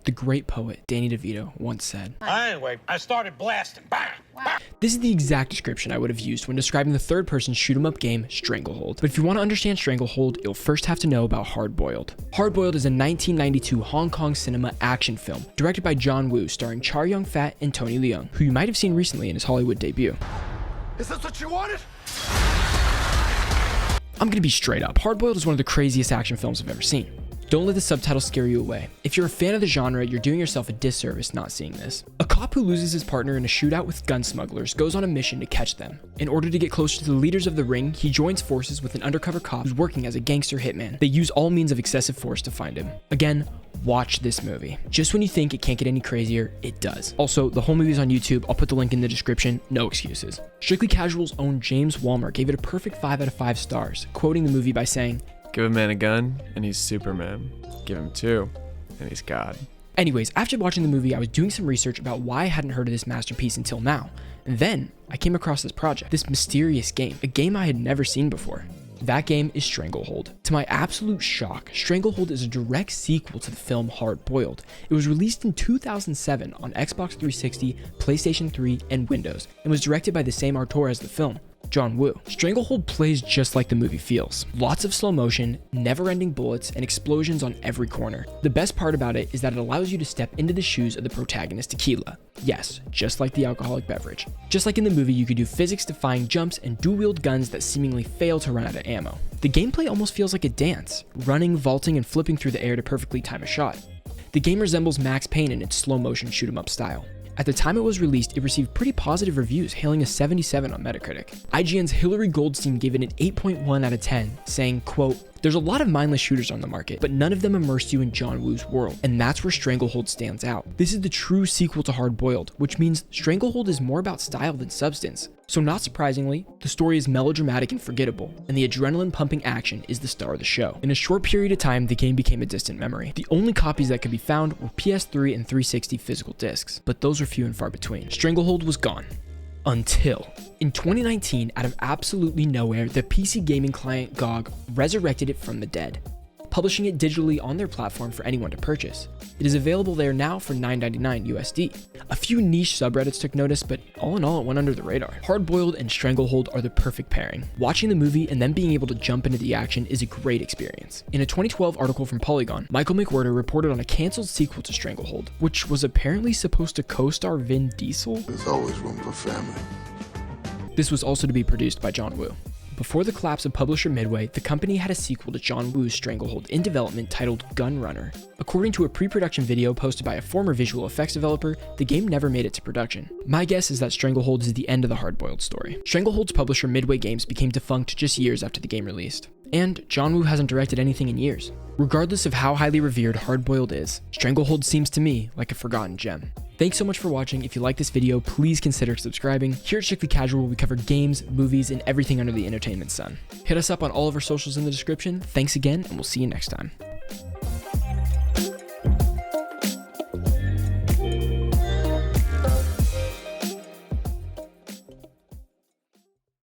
the great poet Danny DeVito once said. Anyway, I started blasting. Bang! Bang! This is the exact description I would have used when describing the third-person shoot-'em-up game Stranglehold. But if you want to understand Stranglehold, you'll first have to know about Hard Boiled. Hard Boiled is a 1992 Hong Kong cinema action film directed by John Woo, starring Chow Yun-fat and Tony Leung, who you might have seen recently in his Hollywood debut. Is this what you wanted? I'm gonna be straight up, Hard Boiled is one of the craziest action films I've ever seen. Don't let the subtitles scare you away. If you're a fan of the genre, you're doing yourself a disservice not seeing this. A cop who loses his partner in a shootout with gun smugglers goes on a mission to catch them. In order to get closer to the leaders of the ring, he joins forces with an undercover cop who's working as a gangster hitman. They use all means of excessive force to find him. Again, watch this movie. Just when you think it can't get any crazier, it does. Also, the whole movie's on YouTube. I'll put the link in the description. No excuses. Strictly Casual's own James Walmer gave it a perfect 5 out of 5 stars, quoting the movie by saying, "Give a man a gun, and he's Superman. Give him 2, and he's God." Anyways, after watching the movie, I was doing some research about why I hadn't heard of this masterpiece until now. And then I came across this project, this mysterious game, a game I had never seen before. That game is Stranglehold. To my absolute shock, Stranglehold is a direct sequel to the film Hard Boiled. It was released in 2007 on Xbox 360, PlayStation 3, and Windows, and was directed by the same auteur as the film, John Woo. Stranglehold plays just like the movie feels. Lots of slow motion, never-ending bullets, and explosions on every corner. The best part about it is that it allows you to step into the shoes of the protagonist Tequila. Yes, just like the alcoholic beverage. Just like in the movie, you could do physics-defying jumps and dual-wield guns that seemingly fail to run out of ammo. The gameplay almost feels like a dance, running, vaulting, and flipping through the air to perfectly time a shot. The game resembles Max Payne in its slow-motion shoot-'em-up style. At the time it was released, it received pretty positive reviews, hailing a 77 on Metacritic. IGN's Hillary Goldstein gave it an 8.1 out of 10, saying, quote, "There's a lot of mindless shooters on the market, but none of them immersed you in John Woo's world, and that's where Stranglehold stands out. This is the true sequel to Hard Boiled, which means Stranglehold is more about style than substance. So not surprisingly, the story is melodramatic and forgettable, and the adrenaline-pumping action is the star of the show. In a short period of time, the game became a distant memory. The only copies that could be found were PS3 and 360 physical discs, but those were few and far between. Stranglehold was gone. Until in 2019, out of absolutely nowhere, the PC gaming client GOG resurrected it from the dead, publishing it digitally on their platform for anyone to purchase. It is available there now for $9.99 USD. A few niche subreddits took notice, but all in all, it went under the radar. Hard Boiled and Stranglehold are the perfect pairing. Watching the movie and then being able to jump into the action is a great experience. In a 2012 article from Polygon, Michael McWhirter reported on a canceled sequel to Stranglehold, which was apparently supposed to co-star Vin Diesel. There's always room for family. This was also to be produced by John Woo. Before the collapse of publisher Midway, the company had a sequel to John Woo's Stranglehold in development titled Gunrunner. According to a pre-production video posted by a former visual effects developer, the game never made it to production. My guess is that Stranglehold is the end of the Hard Boiled story. Stranglehold's publisher Midway Games became defunct just years after the game released. And John Woo hasn't directed anything in years. Regardless of how highly revered Hard Boiled is, Stranglehold seems to me like a forgotten gem. Thanks so much for watching. If you like this video, please consider subscribing. Here at Strictly Casual, we cover games, movies, and everything under the entertainment sun. Hit us up on all of our socials in the description. Thanks again, and we'll see you next time.